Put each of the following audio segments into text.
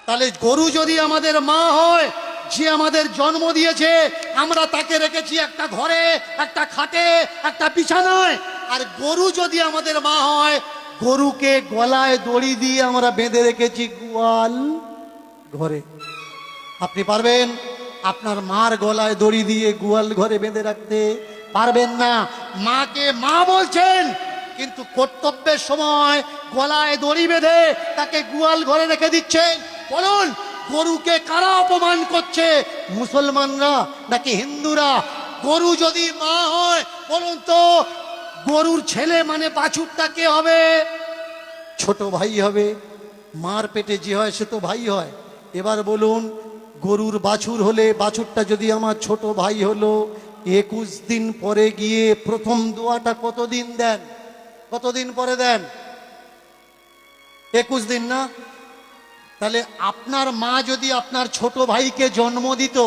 তাহলে গরু যদি আমাদের মা হয়, যে আমাদের জন্ম দিয়েছে, আমরা তাকে রেখেছি একটা ঘরে, একটা খাটে, একটা বিছানায়। আর গরু যদি আমাদের মা হয়, গরুকে গলায় দড়ি দিয়ে আমরা বেঁধে রেখেছি গোয়াল ঘরে। আপনি পারবেন আপনার মার গলায় দড়ি দিয়ে গোয়াল ঘরে বেঁধে রাখতে? পারবেন না। মাকে মা বলছেন, কিন্তু কর্তব্যের সময় গলায় দড়ি বেঁধে তাকে গোয়াল ঘরে রেখে দিচ্ছেন। বলুন, গরুকে কারা অপমান করছে? মুসলমানরা নাকি হিন্দুরা? গরু যদি মা হয়, বলুন তো গরুর ছেলে মানে বাছুরটা কে হবে? ছোট ভাই হবে। মার পেটে যে হয় সে তো ভাই হয়। এবার বলুন, গরুর বাছুর হলে, বাছুরটা যদি আমার ছোট ভাই হলো, 21 দিন পরে গিয়ে প্রথম দোয়াটা কতদিন দেন? কতদিন পরে দেন? 21 দিন না? তাহলে আপনার মা যদি আপনার ছোট ভাইকে জন্ম দিত,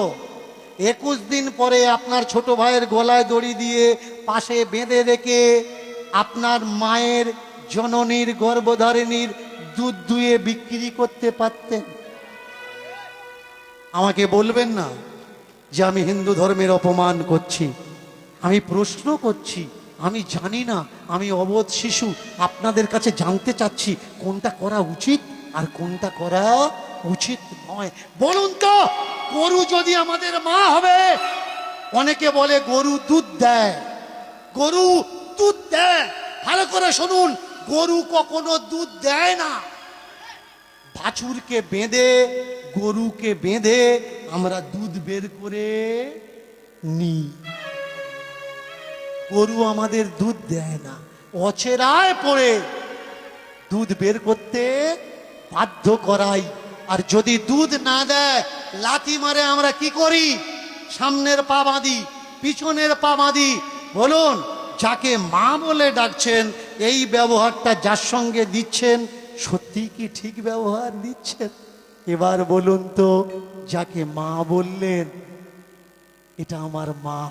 21 দিন পরে আপনার ছোট ভাইয়ের গলায় দড়ি দিয়ে পাশে বেঁধে রেখে আপনার মায়ের জননীর গর্ভধারিণীর দুধ দুয়ে বিক্রি করতে পারতেন? আমাকে বলবেন না যে আমি হিন্দু ধর্মের অপমান করছি। আমি প্রশ্ন করছি, আমি জানি না, আমি অবোধ শিশু। আপনাদের কাছে জানতে চাচ্ছি কোনটা করা উচিত আর কোনটা করা উচিত নয়। বলুন তো, গরু যদি আমাদের মা হবে, অনেকে বলে গরু দুধ দেয়, গরু দুধ দেয়। ভালো করে শুনুন, গরু কখনো দুধ দেয় না। বাছুরকে বেঁধে, গরুকে বেঁধে আমরা দুধ বের করে নিই। গরু আমাদের দুধ দেয় না, অচেরায় পড়ে দুধ বের করতে বাধ্য করাই। আর যদি দুধ না দেয়, লাথি মারে আমরা কি করি? সামনের পা বাঁধি, পিছনের পা বাঁধি। বলুন, যাকে মা বলে ডাকছেন, এই ব্যবহারটা যার সঙ্গে দিচ্ছেন, সত্যি কি ঠিক ব্যবহার দিচ্ছেন? এবার বলুন তো, যাকে মা বললেন, এটা আমার মা,